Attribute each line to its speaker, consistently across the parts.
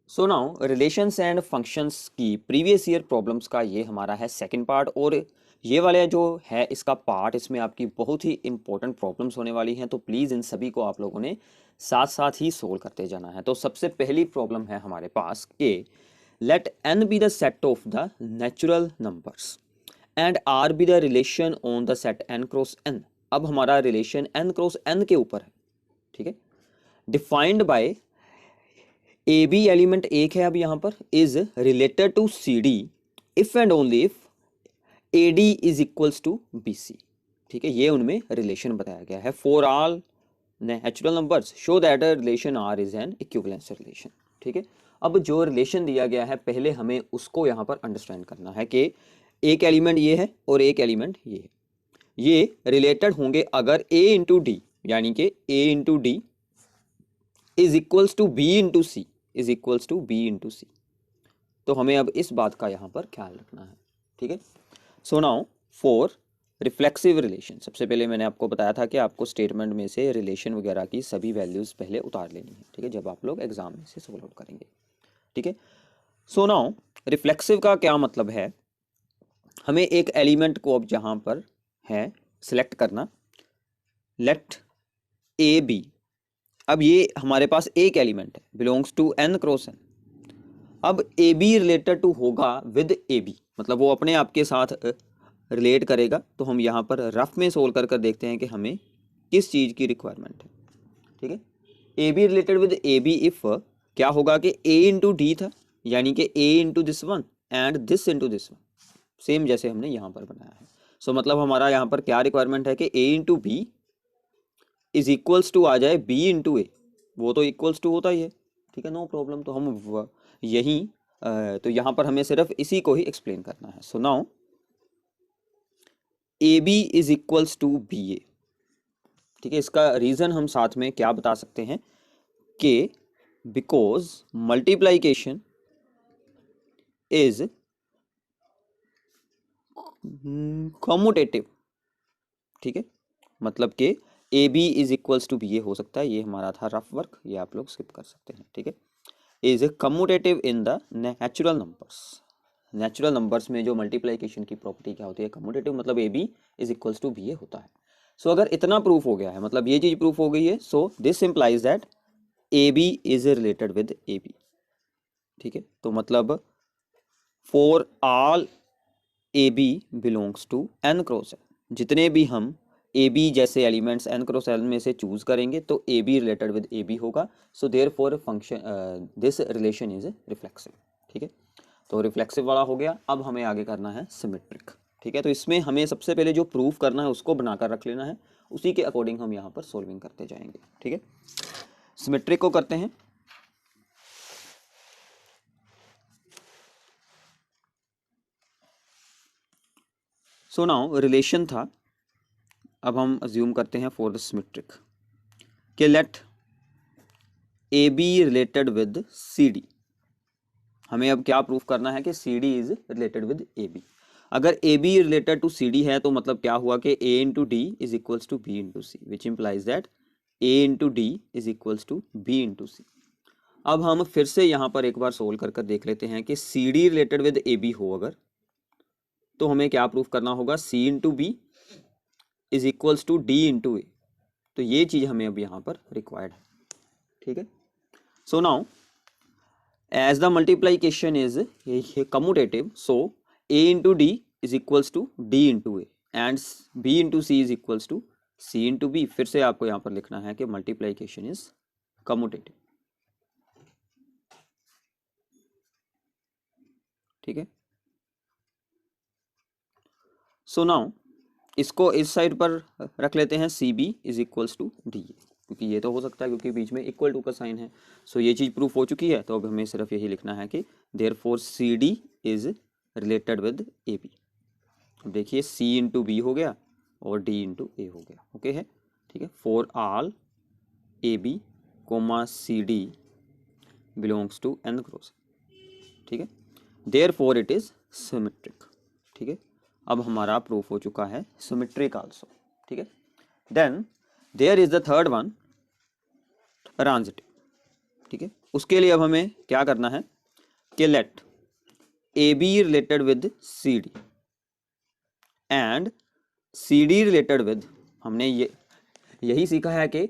Speaker 1: So now relations and functions की previous year problems का ये हमारा है सेकंड पार्ट। और ये वाला जो है इसका पार्ट, इसमें आपकी बहुत ही इंपॉर्टेंट प्रॉब्लम्स होने वाली हैं, तो प्लीज़ इन सभी को आप लोगों ने साथ साथ ही सोल्व करते जाना है। तो सबसे पहली प्रॉब्लम है हमारे पास कि let n be the set of the natural numbers and r be the relation on the set n cross n। अब हमारा रिलेशन n क्रॉस n के ऊपर है, ठीक है, defined by a b element एक है अब यहाँ पर, is related to C d if and only if a d is equals to b c. ठीक है, ये उनमें रिलेशन बताया गया है। For all natural numbers show that a relation R is an equivalence relation. ठीक है, अब जो रिलेशन दिया गया है पहले हमें उसको यहाँ पर अंडरस्टैंड करना है कि एक एलिमेंट ये है और एक एलिमेंट ये है, ये रिलेटेड होंगे अगर ए इंटू डी यानी कि A into D is equals to B into C is equals to B into C. तो हमें अब इस बात का यहाँ पर ख्याल रखना है। ठीक है, so now for reflexive relation, सबसे पहले मैंने आपको बताया था कि आपको स्टेटमेंट में से रिलेशन वगैरह की सभी वैल्यूज़ पहले उतार लेनी है। ठीक है, जब आप लोग एग्जाम में से सोल्व आउट करेंगे। ठीक है, सो नाउ रिफ्लेक्सिव का क्या मतलब है, हमें एक एलिमेंट को अब जहाँ पर है सिलेक्ट करना, लेट ए बी। अब ये हमारे पास एक एलिमेंट है, belongs to N cross N. अब ए बी रिलेटेड टू होगा विद ए बी, मतलब वो अपने आप के साथ रिलेट करेगा। तो हम यहाँ पर रफ में सोल्व कर कर देखते हैं कि हमें किस चीज़ की रिक्वायरमेंट है। ठीक है, A B related with A B if क्या होगा कि ए इंटू डी था, यानी कि A into this one and this into this one, same जैसे हमने यहाँ पर बनाया है। सो मतलब हमारा यहाँ पर क्या रिक्वायरमेंट है कि A into B is equals to आ जाए बी इंटू ए, वो तो इक्वल्स टू होता ही है। ठीक है, नो प्रॉब्लम। तो हम यही तो यहाँ पर हमें सिर्फ इसी को ही एक्सप्लेन करना है। So now A B is equals to B A. ठीक है, इसका रीज़न हम साथ में क्या बता सकते हैं कि बिकॉज मल्टीप्लाइकेशन इज कम्यूटेटिव। ठीक है, मतलब कि A B is equals to B A हो सकता है, ये हमारा था रफ वर्क, ये आप लोग स्किप कर सकते हैं। ठीक है, is commutative in the natural numbers. Natural numbers में जो मल्टीप्लाइकेशन की प्रॉपर्टी क्या होती है, कम्यूटेटिव, मतलब A B is equals to B A होता है। सो अगर इतना प्रूफ हो गया है, मतलब ये चीज़ प्रूफ हो गई है, so this implies that A B is related with A B. ठीक है, तो मतलब for all A B belongs to N cross N, जितने भी हम ए बी जैसे एलिमेंट्स एन क्रॉस एन में से चूज करेंगे तो A B related with A B होगा। So therefore function this relation is reflexive. ठीक है, तो रिफ्लेक्सिव वाला हो गया। अब हमें आगे करना है सिमेट्रिक। ठीक है, तो इसमें हमें सबसे पहले जो प्रूफ करना है उसको बनाकर रख लेना है, उसी के अकॉर्डिंग हम यहाँ पर सोल्विंग करते जाएंगे। ठीक है, सिमेट्रिक को करते हैं। सो नाउ रिलेशन था, अब हम अज्यूम करते हैं फॉर द सिमेट्रिक कि let A B related with C D. हमें अब क्या प्रूफ करना है कि C D is related with A B. अगर A B related to C D है तो मतलब क्या हुआ कि A into D is equals to B into C, which implies that A into D is equals to B into C. अब हम फिर से यहाँ पर एक बार सोल्व कर कर देख लेते हैं कि C D related with A B हो अगर, तो हमें क्या प्रूफ करना होगा, C into B is equals to D into A. तो ये चीज़ हमें अब यहाँ पर रिक्वायर्ड है। ठीक है, so now as the multiplication is commutative, so a into d is equals to d into a and b into c is equals to c into b। फिर से आपको यहाँ पर लिखना है कि multiplication is commutative। ठीक है, सो नाउ इसको इस साइड पर रख लेते हैं, c b is equals to d a, क्योंकि ये तो हो सकता है क्योंकि बीच में इक्वल टू का साइन है। सो ये चीज़ प्रूफ हो चुकी है, तो अब हमें सिर्फ यही लिखना है कि therefore c D is related with A b. अब देखिए सी इंटू बी हो गया और डी इंटू ए हो गया। ओके है, ठीक है, for all A b comma c d belongs to N cross. ठीक है, therefore it is symmetric. ठीक है, अब हमारा प्रूफ हो चुका है सिमेट्रिक आल्सो। ठीक है, then there is the third one transitive. ठीक है, उसके लिए अब हमें क्या करना है कि let A B related with C D and C D related with, हमने यही सीखा है कि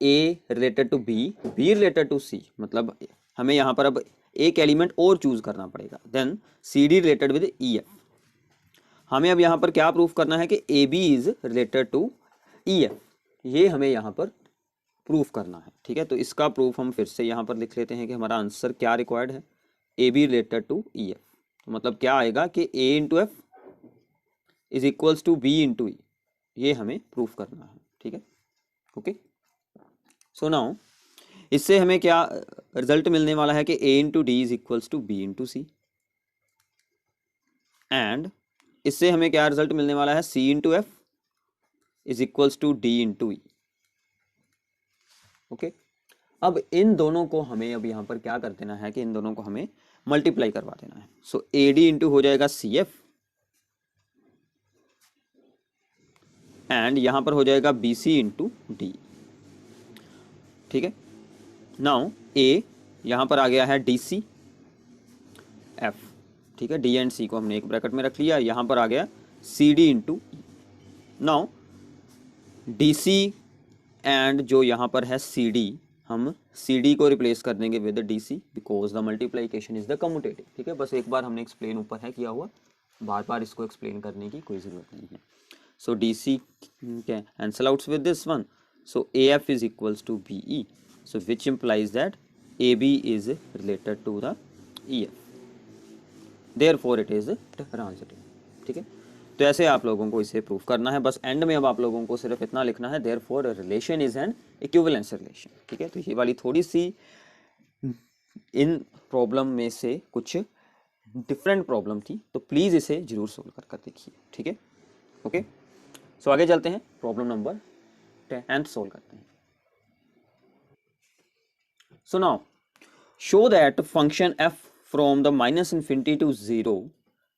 Speaker 1: A related to B, B related to C, मतलब हमें यहाँ पर अब एक एलिमेंट और चूज करना पड़ेगा। Then c D related with e f. हमें अब यहाँ पर क्या प्रूफ करना है कि A B is related to E f, ये हमें यहाँ पर प्रूफ करना है। ठीक है, तो इसका प्रूफ हम फिर से यहाँ पर लिख लेते हैं कि हमारा आंसर क्या रिक्वायर्ड है, A B related to E F. तो मतलब क्या आएगा कि A into F is equals to B into E, ये हमें प्रूफ करना है। ठीक है, ओके। सो नाउ इससे हमें क्या रिजल्ट मिलने वाला है कि A into D is equals to B into C, and इससे हमें क्या रिजल्ट मिलने वाला है, C into F is equals to D into E. Okay, अब इन दोनों को हमें अब यहाँ पर क्या कर देना है कि इन दोनों को हमें मल्टीप्लाई करवा देना है। सो ए डी इंटू हो जाएगा सी एफ, एंड यहाँ पर हो जाएगा बी सी इंटू डी। ठीक है, नाउ ए यहाँ पर आ गया है डी सी एफ। ठीक है, डी एंड सी को हमने एक ब्रैकेट में रख लिया, यहाँ पर आ गया c d into e. Now d c and जो यहाँ पर है सी डी, हम सी डी को रिप्लेस कर देंगे with d c because the multiplication is the commutative. ठीक है, बस एक बार हमने एक्सप्लेन ऊपर है किया हुआ, बार बार इसको एक्सप्लेन करने की कोई ज़रूरत नहीं है। So D C cancel outs with this one, so A F is equals to B E, so which implies that A B is related to the E F, therefore it is transitive. ठीक है, तो ऐसे आप लोगों को इसे proof करना है। बस एंड में अब आप लोगों को सिर्फ इतना लिखना है, therefore relation is an equivalence relation. ठीक है, तो ये वाली थोड़ी सी इन प्रॉब्लम में से कुछ डिफरेंट प्रॉब्लम थी, तो प्लीज़ इसे जरूर सोल्व कर देखिए। ठीक है, ओके। सो आगे चलते हैं, प्रॉब्लम नंबर 10 सोल्व करते हैं। So now show that function f from the minus infinity to 0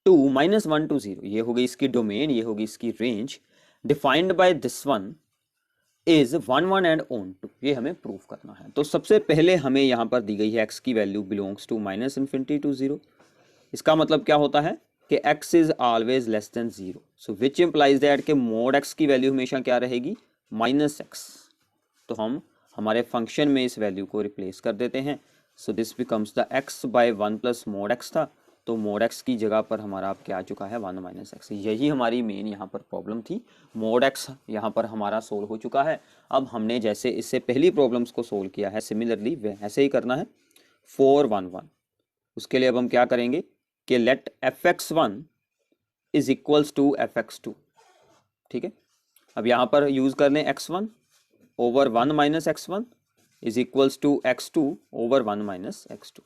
Speaker 1: to -1 to 0, ये होगी इसकी डोमेन, ये होगी इसकी range, defined by this one is 1 1 and onto, ये हमें प्रूफ करना है। तो सबसे पहले हमें यहाँ पर दी गई है x की value belongs to minus infinity to 0। इसका मतलब क्या होता है कि x is always less than 0, so which implies that कि मोड x की वैल्यू हमेशा क्या रहेगी, -x। तो हम हमारे फंक्शन में इस वैल्यू को रिप्लेस कर देते हैं। So this becomes the x by 1 plus mod x था, तो मोड x की जगह पर हमारा अब क्या आ चुका है 1 माइनस एक्स। यही हमारी मेन यहाँ पर प्रॉब्लम थी, मोड x यहाँ पर हमारा सोल्व हो चुका है। अब हमने जैसे इससे पहली प्रॉब्लम्स को सोल्व किया है, सिमिलरली वैसे ही करना है 4 1 1। उसके लिए अब हम क्या करेंगे कि late fx1 is equals to fx2। ठीक है, अब यहाँ पर यूज कर लें x1 over 1 minus x1 is equals to x2 over 1 minus x2।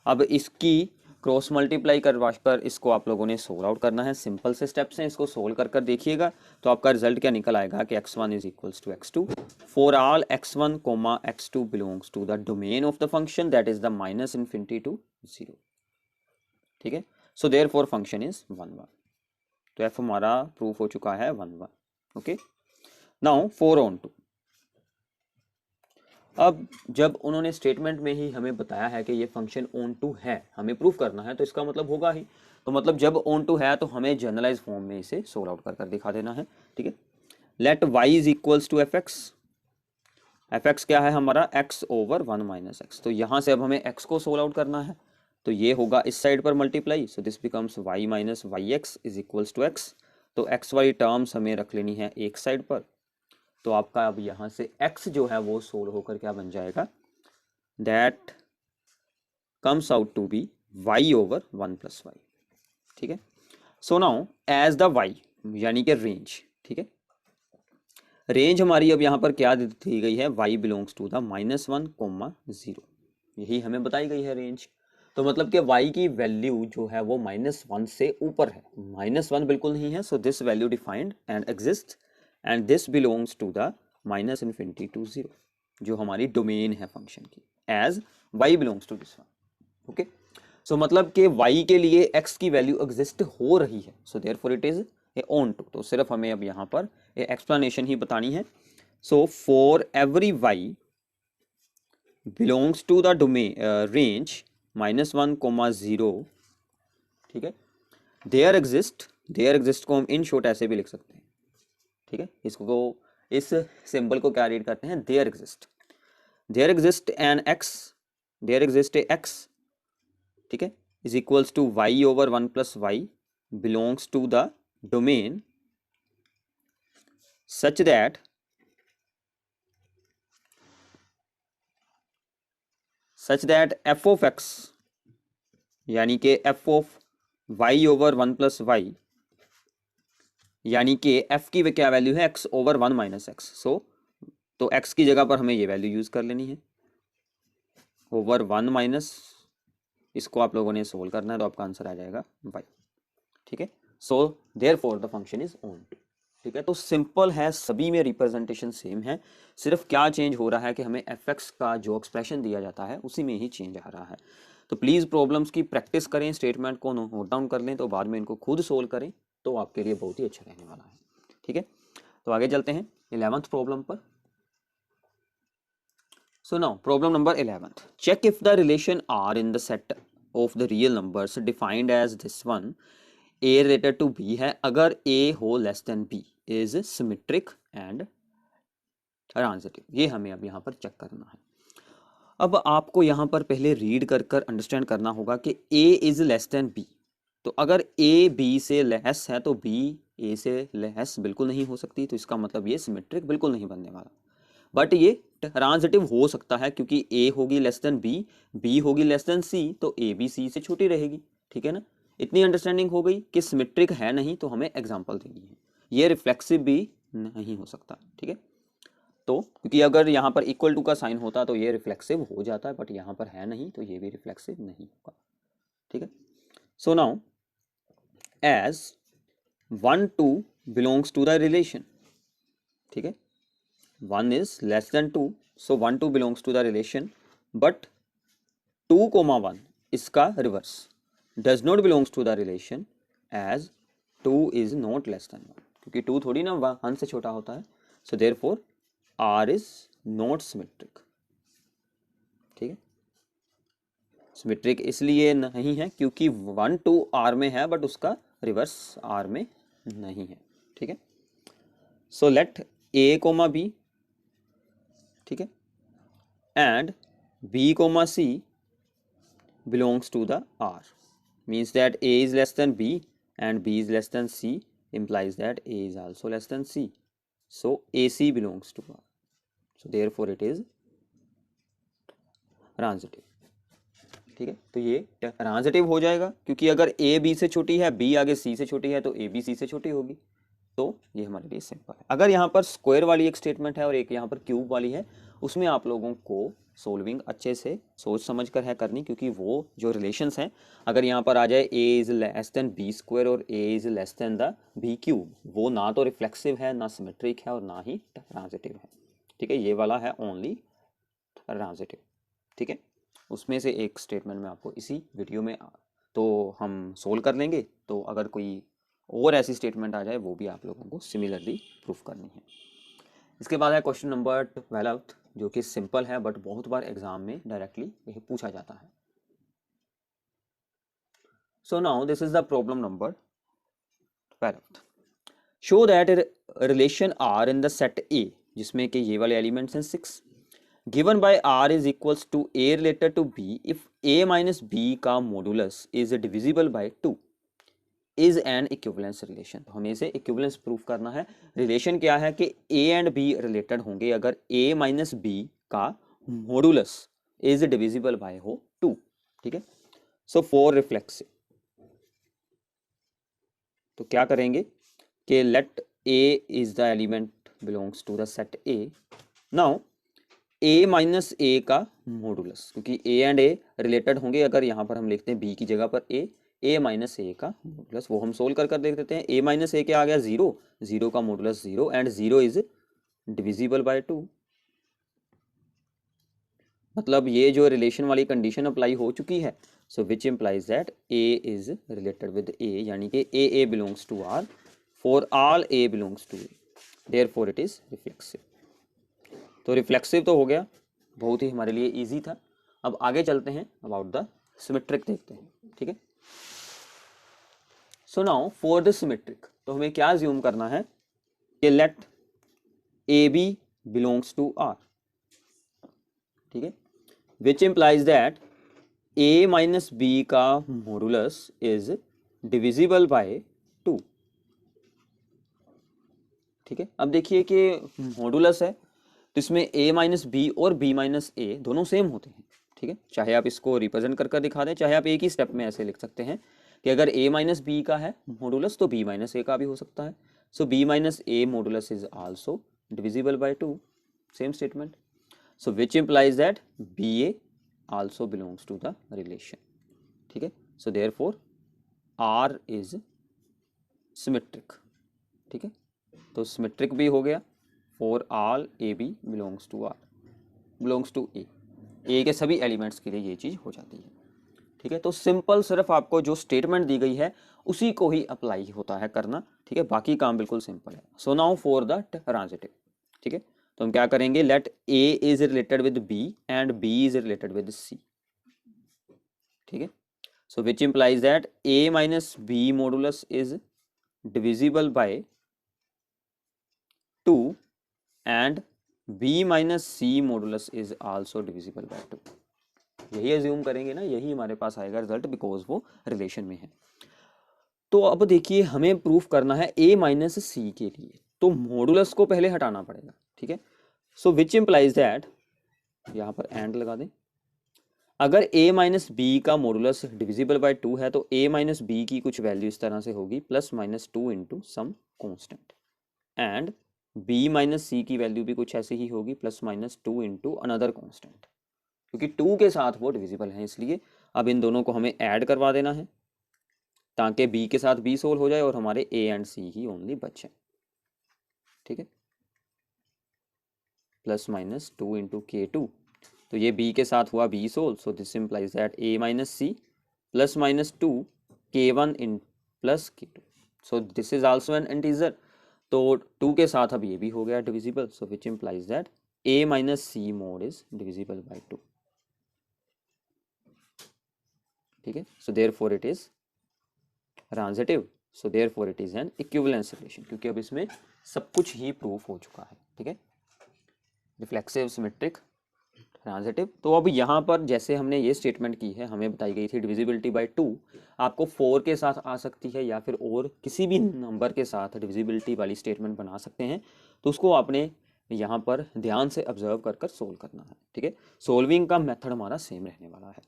Speaker 1: अब इसकी क्रॉस मल्टीप्लाई करवा कर इसको आप लोगों ने सोल्व आउट करना है। सिंपल से स्टेप्स हैं, इसको सोल्व कर देखिएगा तो आपका रिजल्ट क्या निकल आएगा कि x1 is equals to x2 for all x1 comma x2 belongs to the domain of the function that is the minus infinity to 0। ठीक है, सो देयरफॉर फंक्शन इज 1 1। तो f हमारा प्रूफ हो चुका है 1 1। Okay, now 4 on 2। अब जब उन्होंने स्टेटमेंट में ही हमें बताया है कि ये फंक्शन ऑन टू है, हमें प्रूफ करना है, तो इसका मतलब होगा ही, तो मतलब जब ऑन टू है तो हमें जनरलाइज फॉर्म में इसे सोल्व आउट कर दिखा देना है। ठीक है, let y is equals to f x क्या है हमारा x ओवर 1 माइनस एक्स। तो यहाँ से अब हमें x को सोल्व आउट करना है, तो ये होगा इस साइड पर multiply, so this becomes y minus y x is equals to x। तो x वाली टर्म्स हमें रख लेनी है एक साइड पर, तो आपका अब यहाँ से x जो है वो सोल्व होकर क्या बन जाएगा, that comes out to be y over 1 plus y. ठीक है, so now as the y यानी कि रेंज। ठीक है, रेंज हमारी अब यहाँ पर क्या दी गई है, y belongs to the -1 comma 0, यही हमें बताई गई है रेंज। तो मतलब कि y की वैल्यू जो है वो -1 से ऊपर है, -1 बिल्कुल नहीं है, so this value defined and exist and this belongs to the minus infinity to 0, जो हमारी डोमेन है फंक्शन की, as y belongs to this one. Okay, so मतलब कि y के लिए x की वैल्यू एग्जिस्ट हो रही है, so therefore it is a onto. तो सिर्फ हमें अब यहाँ पर ए एक्सप्लेनेशन ही बतानी है। So for every y belongs to the domain range -1, 0, ठीक है। देयर एग्जिस्ट को हम इन शॉर्ट ऐसे भी लिख सकते हैं, ठीक है। इसको, इस सिंबल को क्या रीड करते हैं, there exist an x, there exist a x, ठीक है, is equals to y over 1 + y belongs to the domain such that f of x यानी कि f of y over 1 + y यानी कि f की क्या वैल्यू है, x ओवर 1 - x। तो x की जगह पर हमें ये वैल्यू यूज कर लेनी है, ओवर 1 - इसको आप लोगों ने सोल्व करना है तो आपका आंसर आ जाएगा y, ठीक है। So therefore the function is only, ठीक है। तो सिंपल है, सभी में रिप्रेजेंटेशन सेम है, सिर्फ क्या चेंज हो रहा है कि हमें fx का जो एक्सप्रेशन दिया जाता है उसी में ही चेंज आ रहा है। तो प्लीज़ प्रॉब्लम्स की प्रैक्टिस करें, स्टेटमेंट को नोट डाउन कर लें, तो बाद में इनको खुद सोल्व करें तो आपके लिए बहुत ही अच्छा रहने वाला है, ठीक है। तो आगे चलते हैं 11th प्रॉब्लम पर। So now problem number 11th. Check if the relation R in the set of the real numbers defined as this one, A related to B है, अगर A हो less than B is symmetric and transitive. ये हमें अब यहाँ पर check करना है। अब आपको यहाँ पर पहले रीड कर कर अंडरस्टैंड करना होगा कि A is less then B। तो अगर A B से लेस है तो B A से लेस बिल्कुल नहीं हो सकती, तो इसका मतलब ये सिमेट्रिक बिल्कुल नहीं बनने वाला। बट ये ट्रांजिटिव हो सकता है क्योंकि A होगी लेस देन B, B होगी लेस देन C, तो A भी C से छोटी रहेगी, ठीक है ना। इतनी अंडरस्टैंडिंग हो गई कि सिमेट्रिक है नहीं तो हमें एग्जाम्पल देनी है। ये रिफ्लेक्सिव भी नहीं हो सकता, ठीक है। तो क्योंकि अगर यहाँ पर इक्वल टू का साइन होता तो ये रिफ्लेक्सिव हो जाता है, बट यहाँ पर है नहीं तो ये भी रिफ्लेक्सिव नहीं होगा, ठीक है। So now as 1 2 belongs to the relation, ठीक है, 1 is less than 2, so 1 2 belongs to the relation, but 2, 1 इसका reverse does not belongs to the relation as 2 is not less than 1, क्योंकि 2 थोड़ी ना 1 से छोटा होता है। So therefore R is not symmetric, ठीक है। सिमेट्रिक इसलिए नहीं है क्योंकि 1 2 R में है बट उसका रिवर्स R में नहीं है, ठीक है। सो लेट A, B, ठीक है, and B, C belongs to the R, means that A is less than B and B is less than C, implies that A is also less than C, so AC belongs to R, so therefore it is transitive, ठीक है। तो ये transitive हो जाएगा क्योंकि अगर A B से छोटी है, B आगे C से छोटी है, तो A B C से छोटी होगी। तो ये हमारे लिए सिंपल है। अगर यहाँ पर स्क्वायर वाली एक स्टेटमेंट है और एक यहाँ पर क्यूब वाली है, उसमें आप लोगों को सोल्विंग अच्छे से सोच समझ कर है करनी, क्योंकि वो जो रिलेशंस हैं, अगर यहाँ पर आ जाए A is less then B square और A is less then the B cube, वो ना तो रिफ्लेक्सिव है, ना सिमेट्रिक है और ना ही ट्रांजिटिव है, ठीक है। ये वाला है ओनली ट्रांजिटिव, ठीक है। उसमें से एक स्टेटमेंट में आपको इसी वीडियो में तो हम सोल्व कर लेंगे, तो अगर कोई और ऐसी स्टेटमेंट आ जाए वो भी आप लोगों को सिमिलरली प्रूफ करनी है। इसके बाद है क्वेश्चन नंबर 12, जो कि सिंपल है बट बहुत बार एग्जाम में डायरेक्टली यही पूछा जाता है। So now this is the problem number 12। Show that relation R in the set A, जिसमें कि ये वाले एलिमेंट्स हैं 6, given by R is equals to A related to B if A minus B का modulus is divisible by 2 is an equivalence relation। तो हमें इसे equivalence proof करना है। रिलेशन क्या है कि A एंड B रिलेटेड होंगे अगर A माइनस B का मॉडुलस is divisible by हो 2, ठीक है। सो फॉर रिफ्लेक्सिव तो क्या करेंगे कि let A is the element belongs to the set A। Now A minus A का मॉडुलस, क्योंकि A एंड A रिलेटेड होंगे, अगर यहाँ पर हम लिखते हैं B की जगह पर A माइनस ए का मॉडुलस, वो हम सोल्व कर कर देख देते हैं। A माइनस ए क्या आ गया 0, 0 का modulus 0 and 0 is divisible by 2, मतलब ये जो रिलेशन वाली कंडीशन अप्लाई हो चुकी है। So which implies that A is related with A, यानी कि A belongs to R for all A belongs to A, therefore it is reflexive. तो रिफ्लेक्सिव तो हो गया, बहुत ही हमारे लिए इजी था। अब आगे चलते हैं, अबाउट द सिमेट्रिक देखते हैं, ठीक है। So now for the symmetric, तो हमें क्या अज्यूम करना है कि let A B belongs to R, ठीक है, which implies that A minus b का मॉडुलस इज डिविजिबल बाय 2, ठीक है। अब देखिए कि मॉडुलस है तो इसमें a माइनस बी और b माइनस ए दोनों सेम होते हैं, ठीक है। चाहे आप इसको रिप्रेजेंट कर दिखा दें, चाहे आप एक ही स्टेप में ऐसे लिख सकते हैं कि अगर a माइनस बी का है मॉडुलस तो b माइनस ए का भी हो सकता है। So b minus A modulus is also divisible by 2, same statement. So which implies that B A also belongs to the relation, ठीक है। So therefore r is symmetric, ठीक है। तो सिमेट्रिक भी हो गया for all A B belongs to R, belongs to A के सभी एलिमेंट्स के लिए ये चीज़ हो जाती है, ठीक है। तो सिंपल सिर्फ आपको जो स्टेटमेंट दी गई है उसी को ही अप्लाई होता है करना, ठीक है। बाकी काम बिल्कुल सिंपल है। So now for the transitive, ठीक है। तो हम क्या करेंगे, let A is related with B and B is related with C, ठीक है। So which implies that A minus B modulus is divisible by 2 and b minus c modulus is also divisible by 2। यही assume करेंगे ना, यही हमारे पास आएगा result, because वो relation में है। तो अब देखिए हमें प्रूफ करना है a माइनस सी के लिए, तो मॉडुलस को पहले हटाना पड़ेगा, ठीक है। सो विच इम्प्लाइज दैट, यहाँ पर एंड लगा दें, अगर a माइनस बी का मॉडुलस डिविजिबल बाय 2 है तो a माइनस बी की कुछ वैल्यू इस तरह से होगी plus minus 2 into some constant, and b minus C की वैल्यू भी कुछ ऐसे ही होगी plus minus 2 into another constant, क्योंकि 2 के साथ वो डिविजिबल है इसलिए अब इन दोनों को हमें ऐड करवा देना है ताकि b के साथ b सोल्व हो जाए और हमारे a and c he only बचे, ठीक है। प्लस माइनस 2 इंटू k2, तो ये b के साथ हुआ b solve, so this implies that a minus c plus minus 2 k1 in plus k2, so this is also an integer, तो 2 के साथ अब ये भी हो गया divisible, so which implies that a minus c mod is divisible by 2, ठीक है। So therefore it is transitive, so therefore it is an equivalence relation, क्योंकि अब इसमें सब कुछ ही प्रूफ हो चुका है, ठीक है। Reflexive, symmetric, transitive. तो अब यहाँ पर जैसे हमने ये स्टेटमेंट की है, हमें बताई गई थी डिविजिबिलिटी बाय 2, आपको 4 के साथ आ सकती है या फिर और किसी भी नंबर के साथ डिविजिबिलिटी वाली स्टेटमेंट बना सकते हैं, तो उसको आपने यहाँ पर ध्यान से ऑब्जर्व कर सोल्व करना है, ठीक है। सोल्विंग का मेथड हमारा सेम रहने वाला है।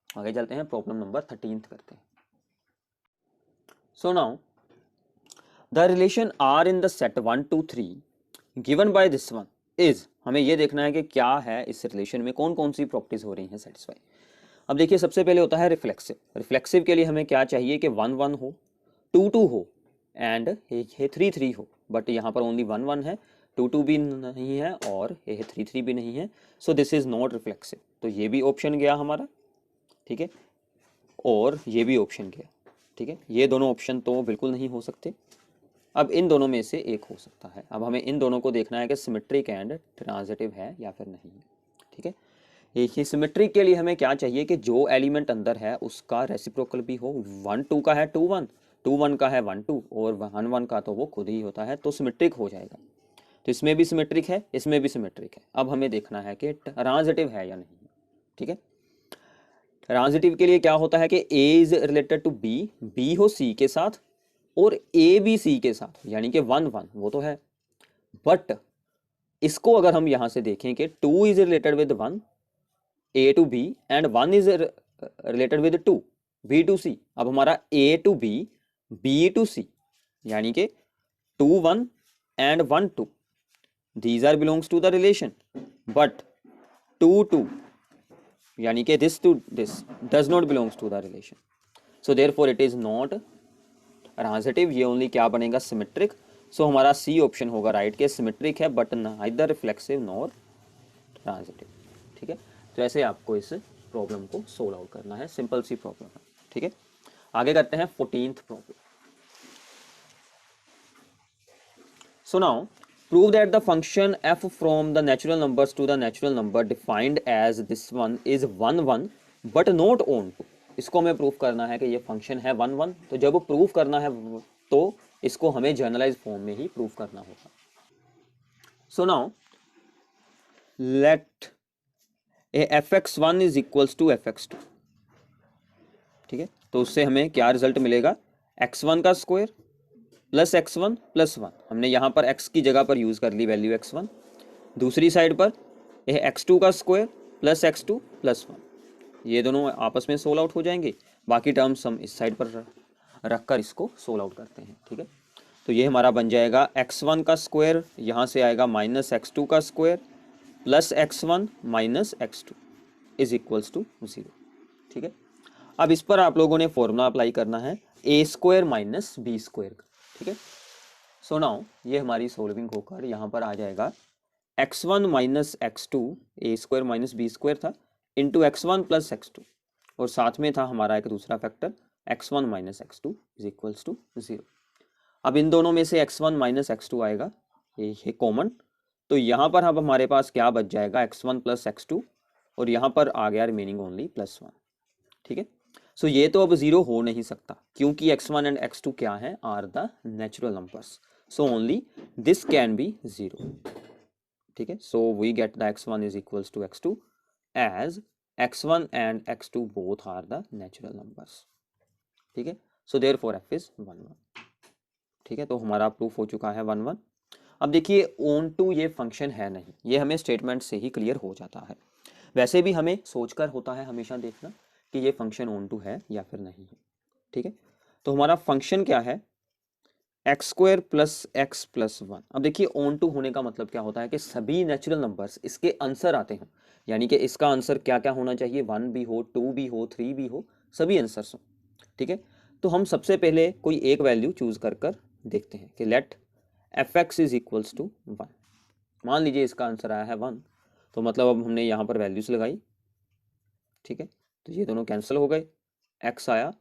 Speaker 1: आगे चलते हैं, प्रॉब्लम नंबर 13 करते हैं। So now the relation R in the set 1 2 3 given by this one is, हमें ये देखना है कि क्या है इस रिलेशन में, कौन कौन सी प्रॉपर्टीज हो रही हैं सेटिस्फाई। अब देखिए सबसे पहले होता है रिफ्लेक्सिव। रिफ्लेक्सिव के लिए हमें क्या चाहिए कि 1 1 हो, 2 2 हो एंड ये 3 3 हो, बट यहाँ पर ओनली 1 1 है, 2 2 भी नहीं है और ये 3 3 भी नहीं है, so this is not reflexive. तो ये भी ऑप्शन गया हमारा, ठीक है, और ये भी ऑप्शन गया, ठीक है। ये दोनों ऑप्शन तो बिल्कुल नहीं हो सकते, अब इन दोनों में से एक हो सकता है। अब हमें इन दोनों को देखना है कि सिमेट्रिक एंड ट्रांजिटिव है या फिर नहीं है, ठीक है। देखिए सिमेट्रिक के लिए हमें क्या चाहिए कि जो एलिमेंट अंदर है उसका रेसिप्रोकल भी हो। 1 2 का है 2 1, 2 1 का है 1 2 और 1 1 का तो वो खुद ही होता है, तो सिमेट्रिक हो जाएगा। तो इसमें भी सिमेट्रिक है, इसमें भी सिमेट्रिक है। अब हमें देखना है कि ट्रांजिटिव है या नहीं, ठीक है। ट्रांजिटिव के लिए क्या होता है कि a is related to b, b हो c के साथ और a भी c के साथ, यानी कि 1 1 वो तो है, बट इसको अगर हम यहां से देखें कि 2 is related with 1 a to b and 1 is related with 2 b to c। अब हमारा a to b, b to c, यानी कि 2 1 and 1 2 these are belongs to the relation, but 2 2 यानी कि this to this does not belongs to the relation, so therefore it is not transitive. ये only क्या बनेगा, symmetric. So हमारा c option होगा right के सिमेट्रिक है but neither reflexive nor transitive, ठीक है। तो ऐसे आपको इस प्रॉब्लम को सोल्व आउट करना है, सिंपल सी प्रॉब्लम है, ठीक है। आगे करते हैं 14th problem. So now prove that the function f from the natural numbers to the natural number defined as this one is 1 1 but not onto. इसको हमें प्रूव करना है कि ये फंक्शन है 1 1। तो जब प्रूव करना है तो इसको हमें जर्नलाइज फॉर्म में ही प्रूव करना होगा। So now let fx1 is equals to fx2। ठीक है, तो उससे हमें क्या रिजल्ट मिलेगा, x1 का स्क्वायर प्लस x1 प्लस 1। हमने यहाँ पर x की जगह पर यूज कर ली वैल्यू x1। दूसरी साइड पर यह x2 का स्क्वायर प्लस x2 प्लस 1। ये दोनों आपस में सोल्व आउट हो जाएंगे। बाकी टर्म्स हम इस साइड पर रखकर इसको सोल्व आउट करते हैं। ठीक है, तो ये हमारा बन जाएगा x1 का स्क्वायर, यहाँ से आएगा माइनस x2 का square plus x1 minus x2 is equals to 0। ठीक है, अब इस पर आप लोगों ने फॉर्मूला अप्लाई करना है ए स्क्वायर माइनस बी स्क्वायर का। ठीक है, सो नाउ ये हमारी सोल्विंग होकर यहाँ पर आ जाएगा x1 minus x2, a square minus b square था, इंटू x1 प्लस x2, और साथ में था हमारा एक दूसरा factor x1 minus x2 is equals to 0। अब इन दोनों में से x1 माइनस x2 आएगा, ये कॉमन, तो यहाँ पर अब हमारे पास क्या बच जाएगा, x1 प्लस x2, और यहाँ पर आ गया रिमेनिंग ओनली प्लस 1। ठीक है, सो ये तो अब 0 हो नहीं सकता क्योंकि x1 एंड x2 क्या है, are the natural numbers, so only this can be 0। ठीक है, so we get the x1 is equals to x2 as x1 and x2 both are the natural numbers. ठीक है, सो देयरफॉर f इज 1 1। ठीक है, तो हमारा proof हो चुका है 1 1। अब देखिए ऑन टू ये फंक्शन है नहीं, ये हमें स्टेटमेंट से ही क्लियर हो जाता है। वैसे भी हमें सोचकर होता है हमेशा देखना कि ये फंक्शन ऑन टू है या फिर नहीं है। ठीक है, तो हमारा फंक्शन क्या है, x square plus x plus 1। अब देखिए ऑन टू होने का मतलब क्या होता है कि सभी नेचुरल नंबर्स इसके आंसर आते हैं, यानी कि इसका आंसर क्या क्या होना चाहिए, 1 भी हो, 2 भी हो, 3 भी हो, सभी आंसर्स हो। ठीक है, तो हम सबसे पहले कोई एक वैल्यू चूज कर देखते हैं कि let f x is equals to 1। मान लीजिए इसका आंसर आया है 1, तो मतलब अब हमने यहाँ पर वैल्यूज लगाई। ठीक है, तो ये दोनों कैंसिल हो गए, x आया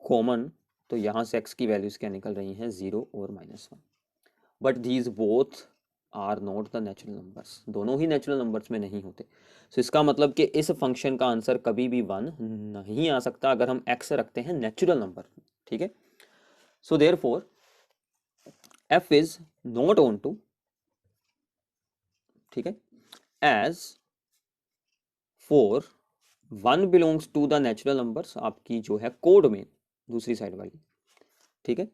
Speaker 1: कॉमन, तो यहाँ से x की वैल्यूज क्या निकल रही हैं, 0 और -1। But these both are not the natural numbers, दोनों ही नेचुरल नंबर्स में नहीं होते। सो इसका मतलब कि इस फंक्शन का आंसर कभी भी 1 नहीं आ सकता अगर हम x रखते हैं नेचुरल नंबर। ठीक है, so therefore f is not onto, ठीक है, as for 1 belongs to the natural numbers, आपकी जो है कोडोमेन दूसरी साइड वाली। ठीक है,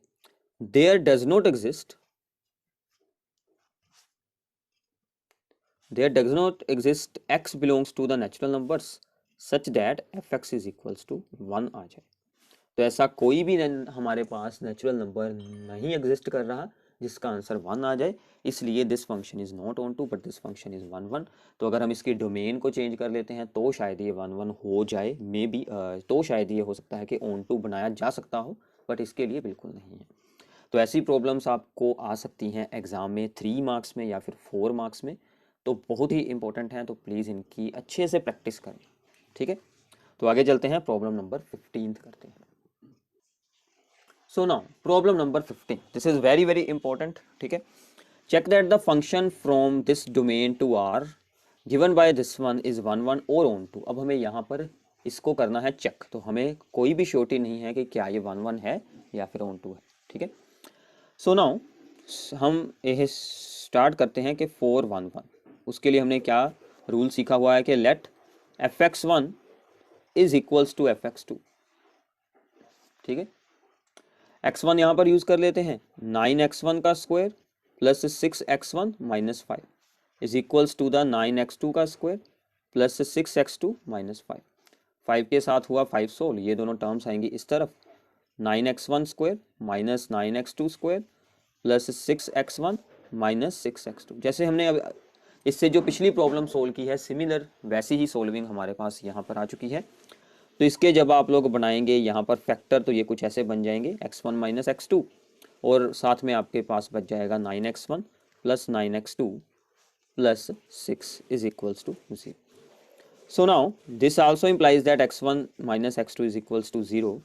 Speaker 1: there does not exist x belongs to the natural numbers such that fx is equals to 1 आ जाए। तो ऐसा कोई भी हमारे पास नेचुरल नंबर नहीं एग्जिस्ट कर रहा जिसका आंसर 1 आ जाए, इसलिए this function is not onto but this function is 1 1। तो अगर हम इसकी डोमेन को चेंज कर लेते हैं तो शायद ये 1 1 हो जाए, मे बी, तो शायद ये हो सकता है कि ऑन टू बनाया जा सकता हो, बट इसके लिए बिल्कुल नहीं है। तो ऐसी प्रॉब्लम्स आपको आ सकती हैं एग्ज़ाम में 3 मार्क्स में या फिर 4 मार्क्स में, तो बहुत ही इंपॉर्टेंट हैं, तो प्लीज़ इनकी अच्छे से प्रैक्टिस करें। ठीक है, तो आगे चलते हैं, प्रॉब्लम नंबर 15 करते हैं। So now problem number 15, this is very important. ठीक है, check that the function from this domain to R given by this one is 1 1 or on to। अब हमें यहाँ पर इसको करना है चेक, तो हमें कोई भी श्योरिटी नहीं है कि क्या ये 1 1 है या फिर ऑन टू है। ठीक है, सो नाउ हम यह स्टार्ट करते हैं कि 4 1 1। उसके लिए हमने क्या रूल सीखा हुआ है कि late fx1 is equals to fx2। ठीक है, x1 यहाँ पर यूज कर लेते हैं, 9x1 का square plus 6x1 minus 5 is equals to the 9x2 का स्क्वायर प्लस 6x2 माइनस 5। 5 के साथ हुआ 5 सोल, ये दोनों टर्म्स आएंगी इस तरफ, 9x1 square minus 9x2 square plus 6x1 minus 6x2। जैसे हमने अब इससे जो पिछली प्रॉब्लम सोल्व की है सिमिलर वैसी ही सोल्विंग हमारे पास यहाँ पर आ चुकी है। तो इसके जब आप लोग बनाएंगे यहाँ पर फैक्टर, तो ये कुछ ऐसे बन जाएंगे x1 माइनस x2, और साथ में आपके पास बच जाएगा 9x1 plus 9x2 plus 6 is equals to 0। So now this also implies that x1 minus x2 is equals to 0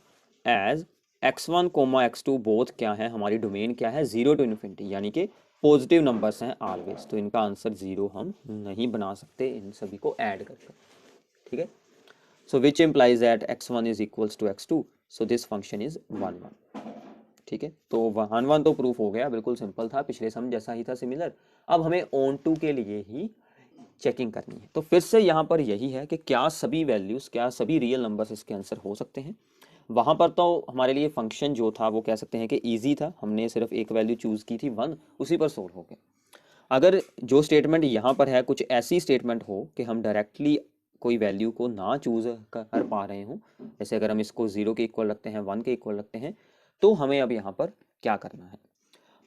Speaker 1: as x1 comma x2 both क्या है, हमारी डोमेन क्या है, 0 to इन्फिनिटी, यानी कि पॉजिटिव नंबर्स हैं ऑलवेज, तो इनका आंसर 0 हम नहीं बना सकते इन सभी को ऐड करके, ठीक है। So which implies that x1 is equals to x2, so this function is 1 1, ठीक है। तो 1 1 तो प्रूफ हो गया, बिल्कुल सिंपल था, पिछले सम जैसा ही था सिमिलर। अब हमें ऑन टू के लिए ही चेकिंग करनी है, तो फिर से यहाँ पर यही है कि क्या सभी वैल्यूज़, क्या सभी रियल नंबर्स इसके आंसर हो सकते हैं। वहाँ पर तो हमारे लिए फंक्शन जो था वो कह सकते हैं कि ईजी था, हमने सिर्फ एक वैल्यू चूज़ की थी 1, उसी पर सोल्व हो गया। अगर जो स्टेटमेंट यहाँ पर है कुछ ऐसी स्टेटमेंट हो कि हम डायरेक्टली कोई वैल्यू को ना चूज़ कर पा रहे हों, जैसे अगर हम इसको 0 के इक्वल रखते हैं, 1 के इक्वल रखते हैं, तो हमें अब यहाँ पर क्या करना है,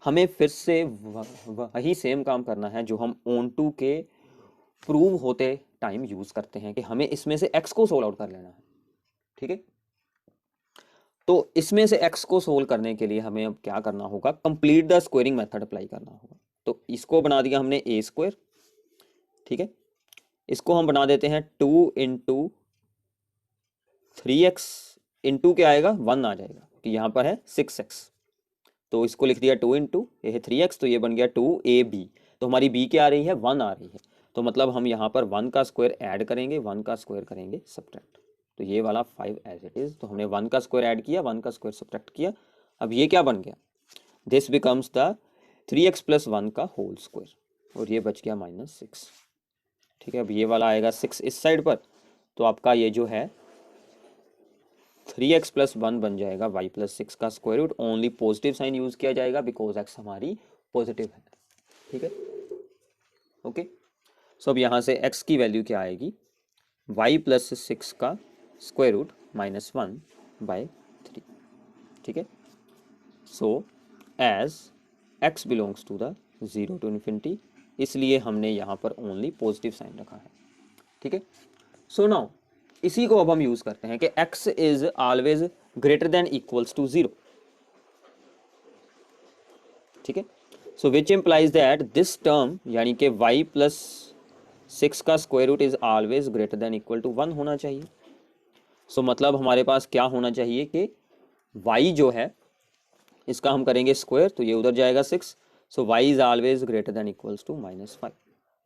Speaker 1: हमें फिर से वही सेम काम करना है जो हम ऑन टू के प्रूव होते टाइम यूज़ करते हैं, कि हमें इसमें से x को सोल्व आउट कर लेना है, ठीक है। तो इसमें से x को सोल्व करने के लिए हमें अब क्या करना होगा, complete the squaring method apply करना होगा। तो इसको बना दिया हमने a स्क्वायर, ठीक है। इसको हम बना देते हैं 2 इंटू 3x इंटू क्या आएगा, 1 आ जाएगा, कि यहाँ पर है 6x, तो इसको लिख दिया 2 इंटू, ये है 3x, तो ये बन गया 2ab। तो हमारी b क्या आ रही है, 1 आ रही है, तो मतलब हम यहाँ पर 1 का स्क्वायर ऐड करेंगे, 1 का स्क्वायर करेंगे सब्ट्रैक्ट, तो ये वाला 5 एज इट इज। तो हमने 1 का स्क्वायर ऐड किया, 1 का स्क्वायर सब्ट्रैक्ट किया, अब ये क्या बन गया, this becomes the 3x plus 1 का होल स्क्वायर, और ये बच गया -6, ठीक है। अब ये वाला आएगा 6 इस साइड पर, तो आपका ये जो है 3x प्लस 1 बन जाएगा y प्लस 6 का square root, only positive sign use किया जाएगा बिकॉज x हमारी पॉजिटिव है, ठीक है, ओके। सो अब यहाँ से x की वैल्यू क्या आएगी, y प्लस 6 का स्क्वायर रूट -1/3, ठीक है। So as x belongs to the 0 to infinity, इसलिए हमने यहाँ पर ओनली पॉजिटिव साइन रखा है, ठीक है। सो नाउ इसी को अब हम यूज करते हैं कि x is always greater than equals to 0, ठीक है। So which implies that this term, यानी कि y प्लस 6 का square root is always greater than equal to 1 होना चाहिए। सो मतलब हमारे पास क्या होना चाहिए कि y जो है इसका हम करेंगे स्क्वायर, तो ये उधर जाएगा 6, so y is always greater than equals to -5।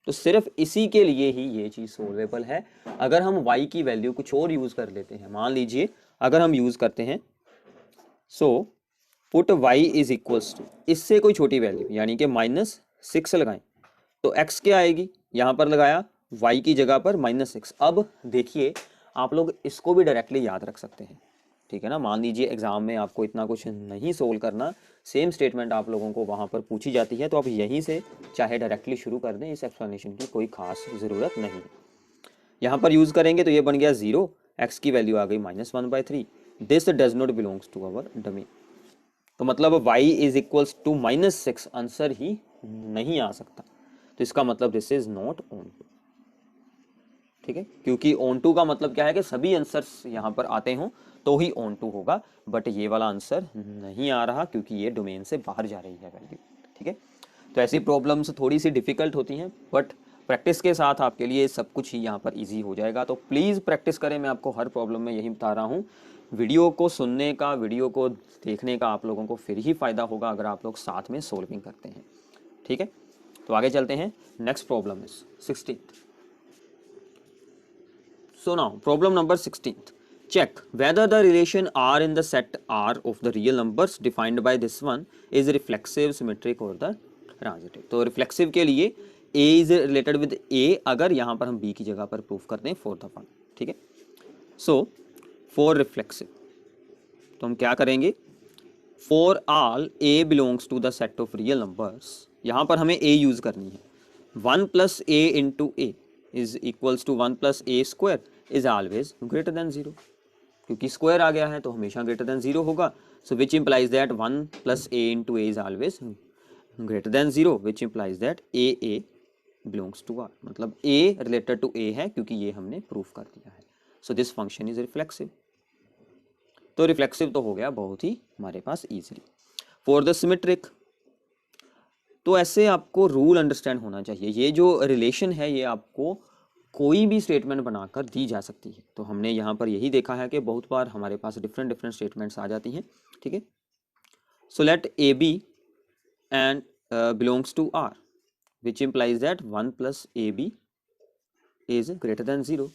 Speaker 1: तो सिर्फ इसी के लिए ही ये चीज़ सोल्वेबल है। अगर हम y की वैल्यू कुछ और यूज़ कर लेते हैं, मान लीजिए अगर हम यूज़ करते हैं so put y is equals to, इससे कोई छोटी वैल्यू यानी कि -6 लगाएं, तो x क्या आएगी, यहाँ पर लगाया y की जगह पर -6। अब देखिए आप लोग इसको भी डायरेक्टली याद रख सकते हैं, ठीक है ना। मान लीजिए एग्जाम में आपको इतना कुछ नहीं सोल्व करना, सेम स्टेटमेंट आप लोगों को वहाँ पर पूछी जाती है, तो आप यहीं से चाहे डायरेक्टली शुरू कर दें, इस एक्सप्लेनेशन की कोई खास ज़रूरत नहीं है। यहाँ पर यूज़ करेंगे तो ये बन गया 0, x की वैल्यू आ गई -1/3, this does not belongs to our dummy, तो मतलब y is equals to -6 answer ही नहीं आ सकता, तो इसका मतलब this is not onto, ठीक है। क्योंकि ऑन टू का मतलब क्या है कि सभी आंसर्स यहाँ पर आते हों तो ही ऑन टू होगा, बट ये वाला आंसर नहीं आ रहा क्योंकि ये डोमेन से बाहर जा रही है वैल्यू, ठीक है। तो ऐसी प्रॉब्लम्स थोड़ी सी डिफिकल्ट होती हैं, बट प्रैक्टिस के साथ आपके लिए सब कुछ ही यहाँ पर इजी हो जाएगा। तो प्लीज़ प्रैक्टिस करें, मैं आपको हर प्रॉब्लम में यही बता रहा हूँ। वीडियो को सुनने का, वीडियो को देखने का आप लोगों को फिर ही फ़ायदा होगा अगर आप लोग साथ में सोल्विंग करते हैं, ठीक है। तो आगे चलते हैं, next problem is 16th। So now problem number 16th. Check whether the relation R in the set R of the real numbers defined by this one is reflexive, symmetric or the transitive। तो reflexive के लिए A is related with A, अगर यहाँ पर हम B की जगह पर प्रूफ करते हैं for the fun, ठीक है। So for reflexive तो हम क्या करेंगे, for all A belongs to the set of real numbers, यहाँ पर हमें A यूज करनी है, 1 plus A into A is equals to 1 plus A square is always greater than 0, क्योंकि स्क्वायर आ गया है तो हमेशा ग्रेटर देन 0 होगा। So which implies that 1 plus A into A is always greater than 0, which implies that A belongs to R, मतलब A related to A है क्योंकि ये हमने प्रूफ कर दिया है। So this function is reflexive, तो रिफ्लेक्सिव तो हो गया बहुत ही हमारे पास इजीली। फॉर द सिमेट्रिक, तो ऐसे आपको रूल अंडरस्टैंड होना चाहिए, ये जो रिलेशन है ये आपको कोई भी स्टेटमेंट बनाकर दी जा सकती है। तो हमने यहाँ पर यही देखा है कि बहुत बार हमारे पास डिफरेंट स्टेटमेंट्स आ जाती हैं, ठीक है। सो let A b and belongs to R, which implies that 1 plus AB is greater than 0,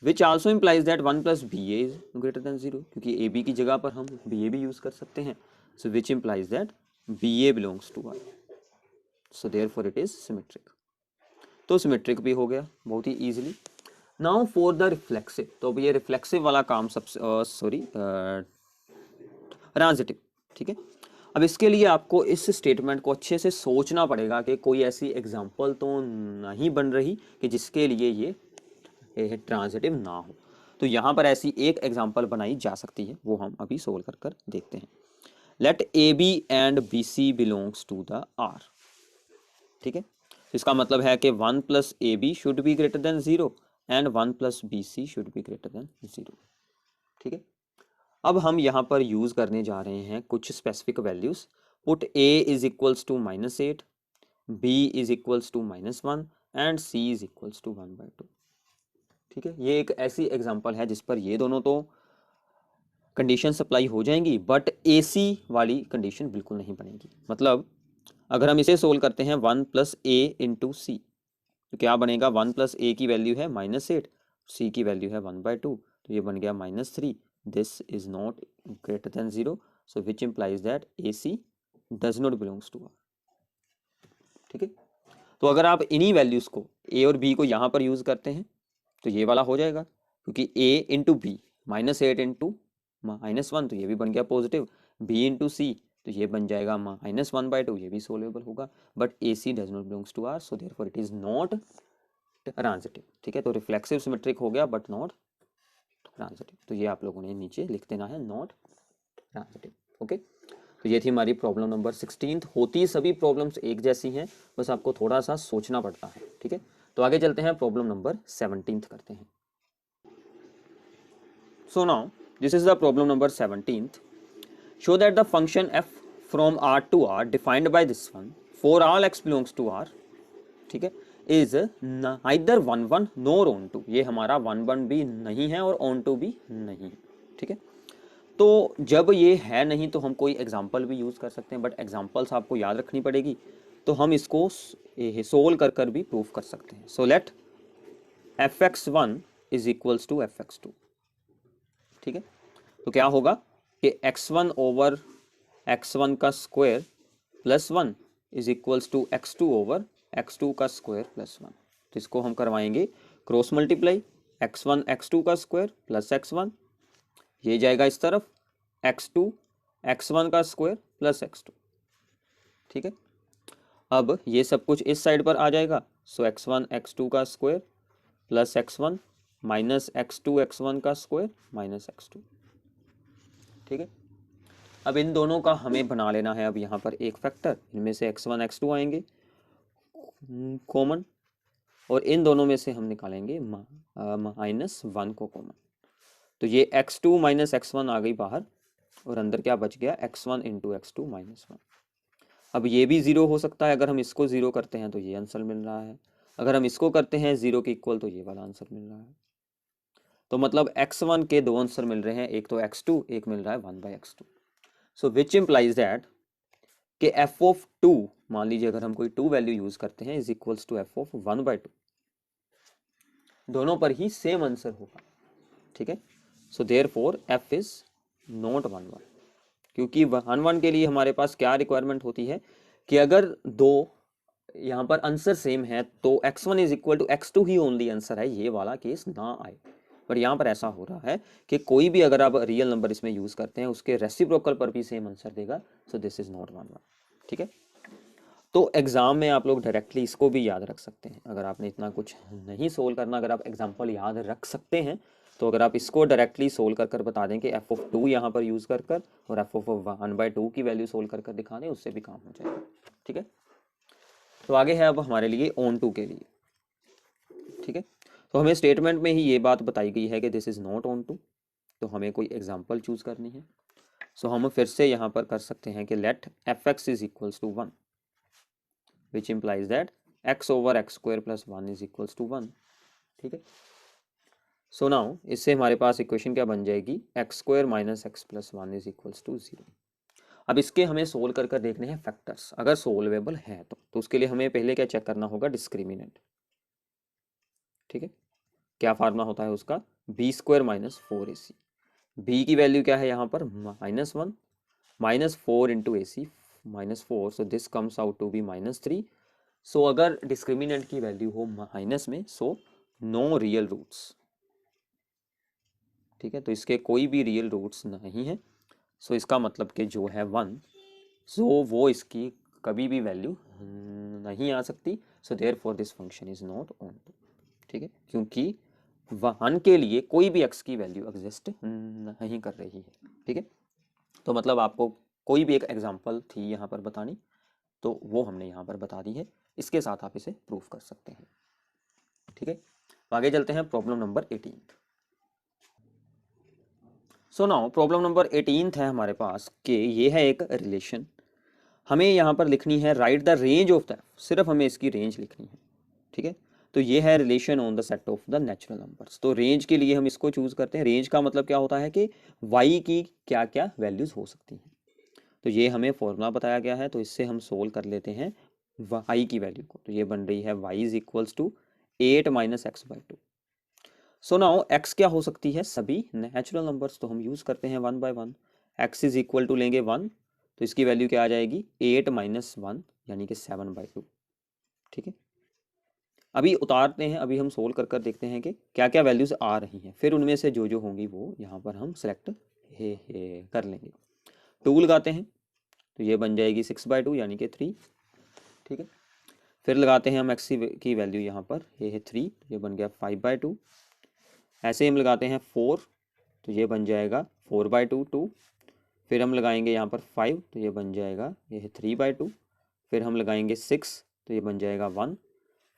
Speaker 1: which also implies that 1 plus BA is greater than 0, क्योंकि AB की जगह पर हम BA भी यूज़ कर सकते हैं. So which implies that BA belongs to R. So therefore it is symmetric. तो सिमेट्रिक भी हो गया बहुत ही easily. Now for the reflexive, तो अब ये रिफ्लेक्सिव वाला काम सबसे ट्रांजिटिव. ठीक है, अब इसके लिए आपको इस स्टेटमेंट को अच्छे से सोचना पड़ेगा कि कोई ऐसी एग्जांपल तो नहीं बन रही कि जिसके लिए ये ट्रांजिटिव ना हो. तो यहाँ पर ऐसी एक एग्जांपल बनाई जा सकती है, वो हम अभी सोल्व कर कर देखते हैं. Let A b and b c belongs to the R. ठीक है, इसका मतलब है कि 1 plus a b should be greater than 0 and 1 plus b c should be greater than 0. ठीक है, अब हम यहाँ पर यूज़ करने जा रहे हैं कुछ specific values. Put a is equals to -8, b is equals to -1 and c is equals to 1/2. ठीक है, ये एक ऐसी एग्जांपल है जिस पर ये दोनों तो कंडीशन सप्लाई हो जाएंगी, बट ए सी वाली कंडीशन बिल्कुल नहीं बनेगी. मतलब अगर हम इसे सोल्व करते हैं 1 प्लस ए इंटू सी, तो क्या बनेगा? 1 प्लस ए की वैल्यू है -8, सी की वैल्यू है 1/2, तो ये बन गया -3. This is not greater than 0, so which implies that a c does not belongs to R. ठीक है, तो अगर आप इन्हीं वैल्यूज को ए और बी को यहाँ पर यूज करते हैं तो ये वाला हो जाएगा, क्योंकि ए इंटू बी -8 इंटू -1, तो ये भी बन गया पॉजिटिव. बी इंटू सी, तो ये बन जाएगा -1/2, ये भी सोल्वेबल होगा. But a c does not belongs to R, so therefore it is not transitive. ठीक है, तो रिफ्लेक्सिव सिमेट्रिक हो गया बट नॉट ट्रांजिटिव. तो ये आप लोगों ने नीचे लिख देना है, नॉट ट्रांजिटिव. ओके, तो ये थी हमारी प्रॉब्लम नंबर 16. होती सभी प्रॉब्लम्स एक जैसी हैं, बस आपको थोड़ा सा सोचना पड़ता है. ठीक है, तो आगे चलते हैं, प्रॉब्लम नंबर 17 करते हैं. So now this is the problem number 17. Show that the function f from R to R defined by this one for all x belongs to R, ठीक है, is neither 1 nor on to. ये हमारा 1 भी नहीं है और on to भी नहीं है. ठीक है, तो जब ये है नहीं तो हम कोई एग्जाम्पल भी यूज़ कर सकते हैं, बट एग्जाम्पल्स आपको याद रखनी पड़ेगी, तो हम इसको सोल्व कर कर भी प्रूफ कर सकते हैं. So let fx1 is equals to fx2. ठीक है, तो क्या होगा कि x1 ओवर x1 का square plus 1 is equals to x2 over x2 का स्क्वायर प्लस 1. तो इसको हम करवाएंगे क्रॉस मल्टीप्लाई, x1 x2 का स्क्वायर प्लस x1, ये जाएगा इस तरफ x2 x1 का स्क्वायर प्लस x2. ठीक है, अब ये सब कुछ इस साइड पर आ जाएगा. सो x1 x2 का square plus x1 minus x2 x1 का स्क्वायर माइनस x2. ठीक है, अब इन दोनों का हमें बना लेना है अब यहाँ पर एक फैक्टर. इनमें से x1 x2 आएंगे कॉमन, और इन दोनों में से हम निकालेंगे -1 को कॉमन. तो ये x2 माइनस x1 आ गई बाहर, और अंदर क्या बच गया? x1 into x2 -1. अब ये भी 0 हो सकता है. अगर हम इसको 0 करते हैं तो ये आंसर मिल रहा है, अगर हम इसको करते हैं 0 के इक्वल तो ये वाला आंसर मिल रहा है. तो मतलब x1 के दो आंसर मिल रहे हैं, एक तो x2, एक मिल रहा है 1/x2. So which implies that कि f ऑफ 2, मान लीजिए अगर हम कोई 2 वैल्यू यूज करते हैं, is equals to f of 1/2. दोनों पर ही सेम आंसर होगा. ठीक है, so therefore f is not 1/1, क्योंकि 1/1 के लिए हमारे पास क्या रिक्वायरमेंट होती है कि अगर दो यहाँ पर आंसर सेम है तो x1 is equal to x2 ही ओनली आंसर है, ये वाला केस ना आए. पर यहाँ पर ऐसा हो रहा है कि कोई भी अगर आप रियल नंबर इसमें यूज करते हैं उसके रेसिप्रोकल पर भी सेम आंसर देगा. सो दिस इज नॉट 1/1. ठीक है, तो एग्जाम में आप लोग डायरेक्टली इसको भी याद रख सकते हैं. अगर आपने इतना कुछ नहीं सोल्व करना, अगर आप एग्जाम्पल याद रख सकते हैं, तो अगर आप इसको डायरेक्टली सोल्व कर कर बता दें कि f ऑफ 2 यहाँ पर यूज कर कर और f ऑफ 1/2 की वैल्यू सोल्व कर कर दिखा दें, उससे भी काम हो जाएगा. ठीक है, तो आगे है अब हमारे लिए ऑन टू के लिए. ठीक है, तो हमें स्टेटमेंट में ही ये बात बताई गई है कि this is not onto, तो हमें कोई एग्जाम्पल चूज करनी है. सो हम फिर से यहाँ पर कर सकते हैं कि let fx is equals to 1, which implies that x over x square plus 1 is equals to 1. ठीक है, सो नाउ इससे हमारे पास इक्वेशन क्या बन जाएगी? x square minus x plus 1 is equals to 0. अब इसके हमें सोल्व कर कर देखने हैं फैक्टर्स, अगर सोल्वेबल है तो उसके लिए हमें पहले क्या चेक करना होगा, डिस्क्रिमिनेंट। ठीक है, क्या फार्मूला होता है उसका, b square minus 4ac। B की वैल्यू क्या है यहाँ पर, -1 minus 4 into AC -4, so this comes out to be -3। So अगर डिस्क्रिमिनेंट की वैल्यू हो माइनस में, सो नो रियल रूट्स। ठीक है, तो इसके कोई भी रियल रूट्स नहीं है, सो इसका मतलब कि जो है 1, सो वो इसकी कभी भी वैल्यू नहीं आ सकती। सो therefore this function is not on. ठीक है, क्योंकि 1 के लिए कोई भी x की वैल्यू एग्जिस्ट नहीं कर रही है। ठीक है, तो मतलब आपको कोई भी एक एग्जांपल थी यहाँ पर बतानी, तो वो हमने यहाँ पर बता दी है, इसके साथ आप इसे प्रूफ कर सकते हैं। ठीक है, तो आगे चलते हैं problem number 18। So now problem number 18 है हमारे पास कि ये है एक रिलेशन, हमें यहाँ पर लिखनी है right the range of the, सिर्फ हमें इसकी रेंज लिखनी है। ठीक है, तो ये है relation on the set of the natural numbers. तो रेंज के लिए हम इसको चूज करते हैं। रेंज का मतलब क्या होता है कि y की क्या क्या वैल्यूज हो सकती हैं। तो ये हमें फॉर्मूला बताया गया है, तो इससे हम सोल्व कर लेते हैं y की वैल्यू को। तो ये बन रही है y is equals to 8 minus x by 2। So now x क्या हो सकती है, सभी नेचुरल नंबर्स। तो हम यूज करते हैं 1 by 1। x is equal to लेंगे 1, तो इसकी वैल्यू क्या आ जाएगी, 8 माइनस 1 यानी कि 7 बाई 2। ठीक है, अभी उतारते हैं, अभी हम सोल्व कर कर देखते हैं कि क्या क्या वैल्यूज आ रही हैं, फिर उनमें से जो जो होंगी वो यहाँ पर हम सेलेक्ट कर लेंगे। 2 लगाते हैं, तो ये बन जाएगी 6 बाई 2 यानी कि 3। ठीक है, फिर लगाते हैं हम x की वैल्यू यहाँ पर, ये है 3, ये बन गया 5 बाई 2। ऐसे ही हम लगाते हैं 4, तो ये बन जाएगा 4 बाई 2 2। फिर हम लगाएंगे यहाँ पर 5, तो ये बन जाएगा, ये है 3 बाई 2। फिर हम लगाएंगे 6, तो ये बन जाएगा 1।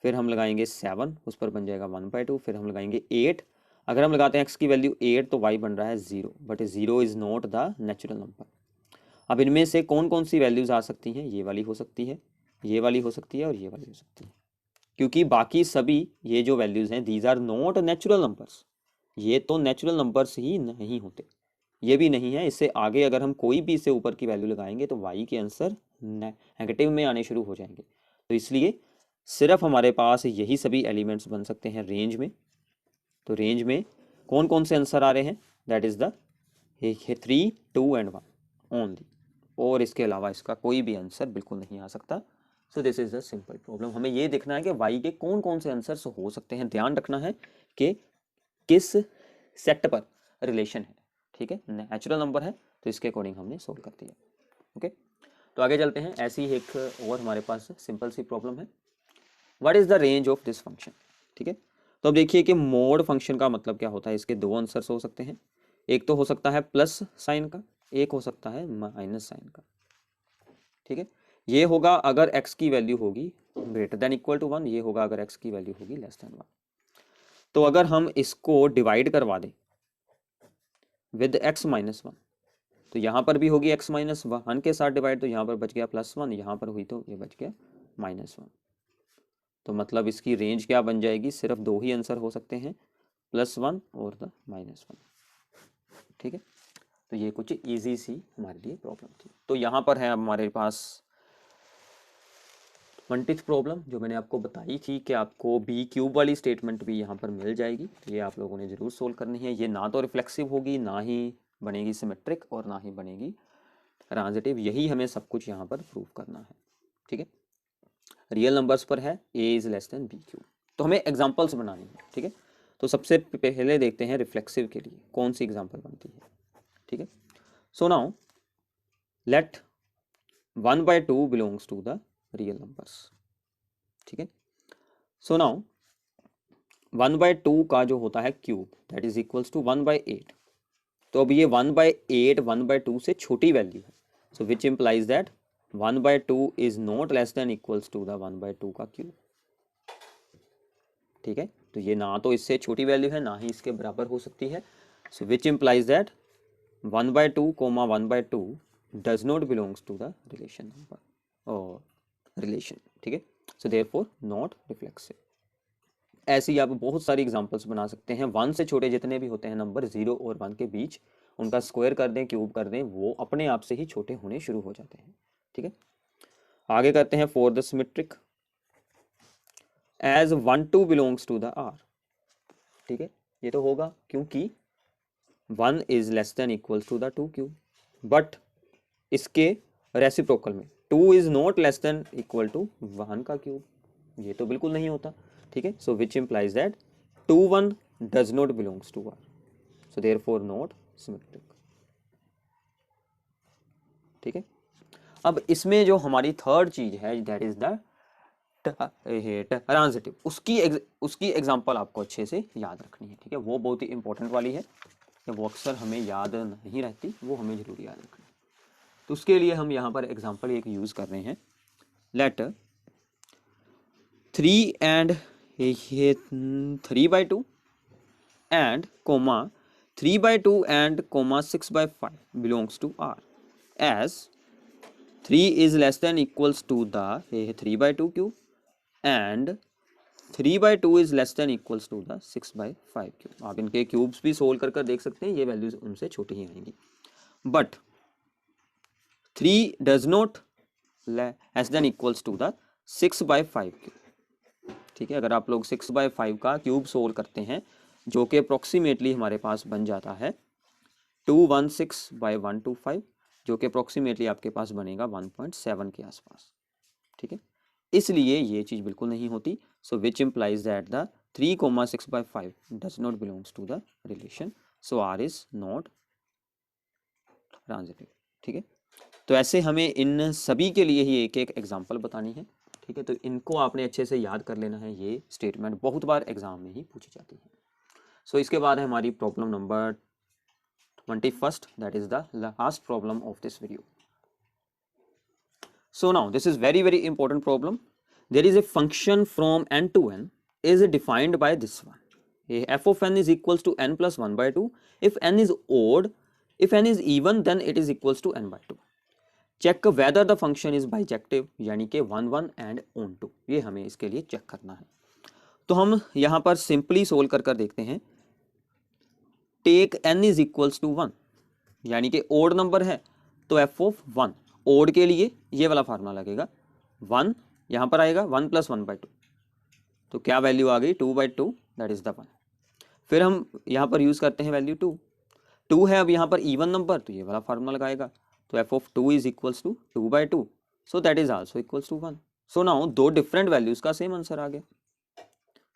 Speaker 1: फिर हम लगाएंगे 7, उस पर बन जाएगा 1 बाई 2। फिर हम लगाएंगे 8, अगर हम लगाते हैं x की वैल्यू 8 तो y बन रहा है 0, but 0 is not the natural number. अब इनमें से कौन कौन सी वैल्यूज़ आ सकती हैं, ये वाली हो सकती है, ये वाली हो सकती है और ये वाली हो सकती है, क्योंकि बाकी सभी ये जो वैल्यूज़ हैं these are not natural numbers. ये तो नेचुरल नंबर्स ही नहीं होते, ये भी नहीं है। इससे आगे अगर हम कोई भी इससे ऊपर की वैल्यू लगाएंगे तो y के आंसर नेगेटिव में आने शुरू हो जाएंगे। तो इसलिए सिर्फ हमारे पास यही सभी एलिमेंट्स बन सकते हैं रेंज में। तो रेंज में कौन कौन से आंसर आ रहे हैं, that is the 3 2 and 1 only, और इसके अलावा इसका कोई भी आंसर बिल्कुल नहीं आ सकता। सो this is the simple problem. हमें ये देखना है कि y के कौन कौन से आंसर्स हो सकते हैं, ध्यान रखना है कि किस सेट पर रिलेशन है। ठीक है, नेचुरल नंबर है तो इसके अकॉर्डिंग हमने सोल्व कर दिया। ओके, तो आगे चलते हैं। ऐसी ही एक और हमारे पास सिंपल सी प्रॉब्लम है, what is the range of this function. ठीक है, तो अब देखिए कि मोड फंक्शन का मतलब क्या होता है। इसके दो आंसर्स हो सकते हैं, एक तो हो सकता है प्लस साइन का, एक हो सकता है माइनस साइन का। ठीक है, ये होगा अगर x की वैल्यू होगी ग्रेटर देन इक्वल टू 1, ये होगा अगर x की वैल्यू होगी लेस देन 1। तो अगर हम इसको डिवाइड करवा दें विद x माइनस 1, तो यहाँ पर भी होगी x माइनस 1 के साथ डिवाइड, तो यहाँ पर बच गया +1, यहाँ पर हुई तो ये बच गया -1। तो मतलब इसकी रेंज क्या बन जाएगी, सिर्फ दो ही आंसर हो सकते हैं, +1 और द -1। ठीक है, तो ये कुछ इजी सी हमारे लिए प्रॉब्लम थी। तो यहाँ पर है हमारे पास 20th प्रॉब्लम, जो मैंने आपको बताई थी कि आपको बी क्यूब वाली स्टेटमेंट भी यहाँ पर मिल जाएगी। तो ये आप लोगों ने ज़रूर सोल्व करनी है। ये ना तो रिफ्लेक्सिव होगी, ना ही बनेगी सिमेट्रिक, और ना ही बनेगी ट्रांजिटिव। यही हमें सब कुछ यहाँ पर प्रूव करना है। ठीक है, रियल नंबर्स पर है a is less than b cube. तो हमें एग्जाम्पल्स बनानी है। ठीक है, तो सबसे पहले देखते हैं रिफ्लेक्सिव के लिए कौन सी एग्जाम्पल बनती है। ठीक है, so now let 1 by 2 belongs to the real numbers. ठीक है, सो नाउ 1 बाई 2 का जो होता है cube, that is equals to 1 by 8। तो अब ये 1 बाई 8 1 बाई 2 से छोटी वैल्यू है, so which implies that 1 by 2 is not less than equals to the 1 by 2 का क्यूब। ठीक है, तो ये ना तो इससे छोटी वैल्यू है, ना ही इसके बराबर हो सकती है। So which implies that 1 by 2 comma 1 by 2 does not belongs to the relation number और रिलेशन। ठीक है, सो देयरफॉर नॉट रिफ्लेक्सिव। ऐसे ही आप बहुत सारी एग्जांपल्स बना सकते हैं। 1 से छोटे जितने भी होते हैं नंबर 0 और 1 के बीच, उनका स्क्वायर कर दें, क्यूब कर दें, वो अपने आप से ही छोटे होने शुरू हो जाते हैं। ठीक है, आगे करते हैं for the symmetric as 1 2 belongs to the R. ठीक है, ये तो होगा क्योंकि 1 is less than equals to the 2 cube, but इसके रेसिप्रोकल में 2 is not less than equal to 1 का क्यूब, ये तो बिल्कुल नहीं होता। ठीक है, so which implies that 2 1 does not belongs to R, so therefore not symmetric. ठीक है, अब इसमें जो हमारी थर्ड चीज है दैट इज द ट्रांजिटिव, उसकी एग्जांपल आपको अच्छे से याद रखनी है। ठीक है, वो बहुत ही इंपॉर्टेंट वाली है, वो अक्सर हमें याद नहीं रहती, वो हमें जरूर याद रखनी है। तो उसके लिए हम यहाँ पर एग्जांपल एक यूज कर रहे हैं। Let 3 and 3/2 and comma 3/2 and comma 6/5 belongs to R as 3 is less than equals to the 3/2 cube and 3/2 is less than equals to the 6/5 cube। आप इनके क्यूब्स भी सोल्व कर देख सकते हैं, ये वैल्यूज उनसे छोटी ही आएंगी। But 3 does not less than equals to the 6/5 cube। ठीक है, अगर आप लोग 6/5 का क्यूब सोल्व करते हैं, जो कि अप्रोक्सीमेटली हमारे पास बन जाता है 216/125, जो कि अप्रोक्सीमेटली आपके पास बनेगा 1.7 के आसपास। ठीक है, इसलिए ये चीज़ बिल्कुल नहीं होती। So which implies that the 3, 6/5 does not belongs to the relation, so R is not transitive. ठीक है, तो ऐसे हमें इन सभी के लिए ही एक एक एग्जाम्पल बतानी है। ठीक है, तो इनको आपने अच्छे से याद कर लेना है, ये स्टेटमेंट बहुत बार एग्जाम में ही पूछी जाती है। सो इसके बाद है हमारी problem number 21st, that is the last problem of this video. So now this is very important problem. There is a function from n to n is defined by this one. F of n is equals to n plus 1/2. If n is odd, if n is even, then it is equals to n by 2. Check whether the function is bijective, यानी कि 1 1 and on 2, ये हमें इसके लिए check करना है। तो हम यहाँ पर सिंपली सोल्व कर देखते हैं। Take n is equals to 1, यानी कि ओड नंबर है तो f ऑफ 1, ओड के लिए ये वाला फार्मूला लगेगा, 1 यहाँ पर आएगा 1 + 1/2, तो क्या वैल्यू आ गई 2/2, दैट इज द 1। फिर हम यहाँ पर यूज करते हैं वैल्यू 2 है, अब यहाँ पर इवन नंबर तो ये वाला फार्मूला लगाएगा, तो f of 2 is equals to 2/2, so that is also equals to 1। So now दो डिफरेंट वैल्यूज का सेम आंसर आ गया।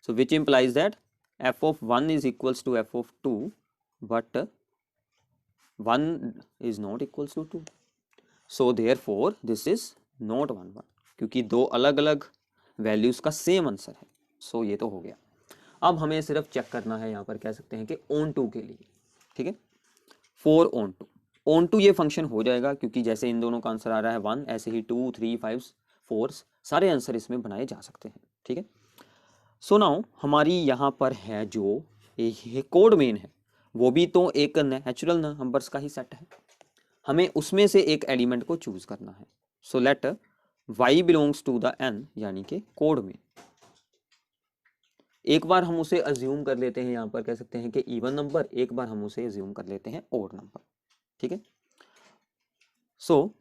Speaker 1: So which implies that f of 1 is equals to f of 2, but 1 is not equals to 2, so therefore this is not 1 1, क्योंकि दो अलग अलग values का same answer है। सो ये तो हो गया। अब हमें सिर्फ चेक करना है, यहाँ पर कह सकते हैं कि on 2 के लिए। ठीक है, 4 on 2 ये फंक्शन हो जाएगा, क्योंकि जैसे इन दोनों का आंसर आ रहा है 1, ऐसे ही 2 3 5 4 सारे आंसर इसमें बनाए जा सकते हैं। ठीक है, सो नाउ हमारी यहाँ पर है जो ये कोड मेन है, वो भी तो एक नेचुरल नंबर्स का ही सेट है, हमें उसमें से एक एलिमेंट को चूज करना है। सो let y belongs to the n, यानी कि कोड में एक बार हम उसे अज्यूम कर लेते हैं, यहाँ पर कह सकते हैं कि इवन नंबर, एक बार हम उसे अज्यूम कर लेते हैं ओड नंबर। ठीक है, सो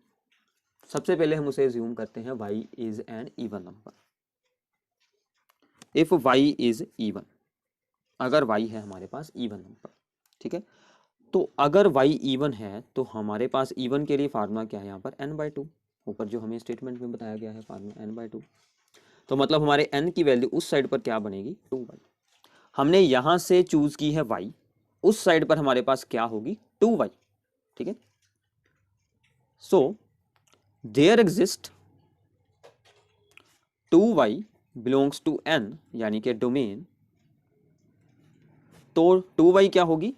Speaker 1: सबसे पहले हम उसे अज्यूम करते हैं y is an even number. If y is even, अगर y है हमारे पास इवन नंबर। ठीक है, तो अगर y इवन है तो हमारे पास इवन के लिए फार्मूला क्या है, यहाँ पर n/2, ऊपर जो हमें स्टेटमेंट में बताया गया है फार्मूला n/2, तो मतलब हमारे n की वैल्यू उस साइड पर क्या बनेगी 2y। हमने यहाँ से चूज की है y, उस साइड पर हमारे पास क्या होगी 2y। ठीक है, so there exist 2y belongs to n, यानी कि डोमेन, तो 2y क्या होगी,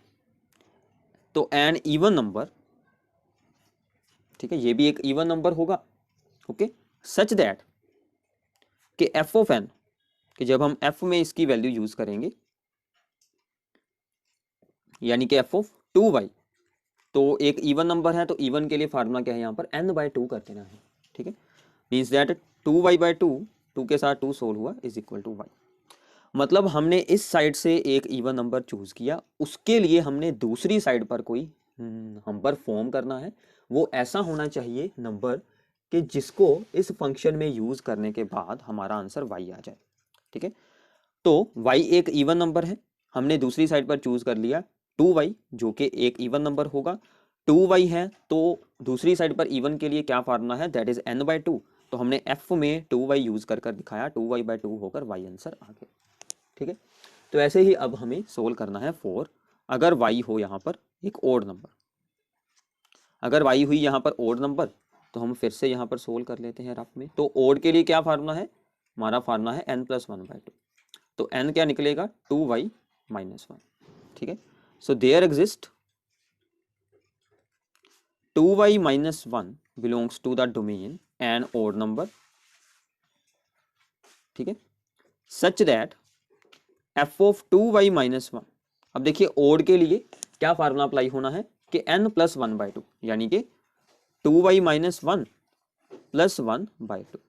Speaker 1: तो एन इवन नंबर। ठीक है, ये भी एक इवन नंबर होगा। ओके, सच दैट कि f ऑफ n, कि जब हम f में इसकी वैल्यू यूज करेंगे, यानी कि f ऑफ 2y, तो एक इवन नंबर है, तो इवन के लिए फार्मूला क्या है, यहाँ पर n/2 कर देना है। ठीक है, मीन्स दैट 2y/2, 2 के साथ 2 सोल्व हुआ, इज इक्वल टू y। मतलब हमने इस साइड से एक इवन नंबर चूज किया, उसके लिए हमने दूसरी साइड पर कोई हम पर फॉर्म करना है वो ऐसा होना चाहिए नंबर कि जिसको इस फंक्शन में यूज करने के बाद हमारा आंसर y आ जाए। ठीक है, तो y एक इवन नंबर है, हमने दूसरी साइड पर चूज कर लिया 2y जो कि एक इवन नंबर होगा। 2y है तो दूसरी साइड पर इवन के लिए क्या फार्मूला है, दैट इज n/2। तो हमने f में 2y यूज कर दिखाया, 2y/2 होकर y आंसर आ गया। ठीक है, तो ऐसे ही अब हमें सोल्व करना है फॉर अगर y हो यहाँ पर एक ओड नंबर। अगर y हुई यहाँ पर ओड नंबर तो हम फिर से यहाँ पर सोल्व कर लेते हैं रफ में। तो ओड के लिए क्या फार्मूला है, हमारा फार्मूला है n+1/2। तो n क्या निकलेगा, 2y - 1। ठीक है, so there exist 2y - 1 belongs to the domain an odd number. ठीक है, सच दैट f ऑफ 2y - 1। अब देखिए ओड के लिए क्या फार्मूला अप्लाई होना है कि n+1/2 यानी कि 2y - 1 + 1/2।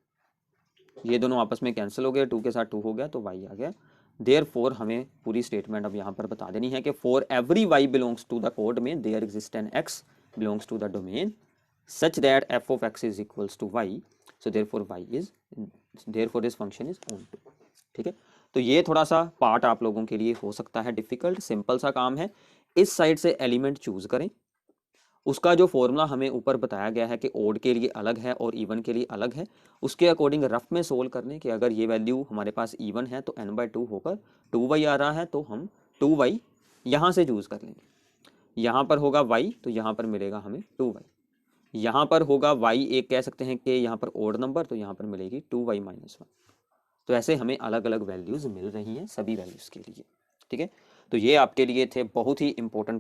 Speaker 1: ये दोनों आपस में कैंसिल हो गए, 2 के साथ 2 हो गया तो y आ गया। देयरफॉर हमें पूरी स्टेटमेंट अब यहाँ पर बता देनी है कि for every y belongs to the code में there exist an x belongs to the domain such that f of x is equals to y। So therefore this function is ऑन2। ठीक है, तो ये थोड़ा सा पार्ट आप लोगों के लिए हो सकता है डिफिकल्ट, सिंपल सा काम है। इस साइड से एलिमेंट चूज करें, उसका जो फॉर्मूला हमें ऊपर बताया गया है कि ओड के लिए अलग है और इवन के लिए अलग है, उसके अकॉर्डिंग रफ में सोल्व करने कि अगर ये वैल्यू हमारे पास इवन है तो n/2 होकर 2y आ रहा है तो हम 2y यहाँ से चूज कर लेंगे। यहाँ पर होगा y तो यहाँ पर मिलेगा हमें 2y। यहाँ पर होगा y एक कह सकते हैं कि यहाँ पर ओड नंबर तो यहाँ पर मिलेगी 2y - 1। तो ऐसे हमें अलग अलग वैल्यूज मिल रही हैं सभी वैल्यूज के लिए। ठीक है, तो ये आपके लिए थे बहुत ही इंपॉर्टेंट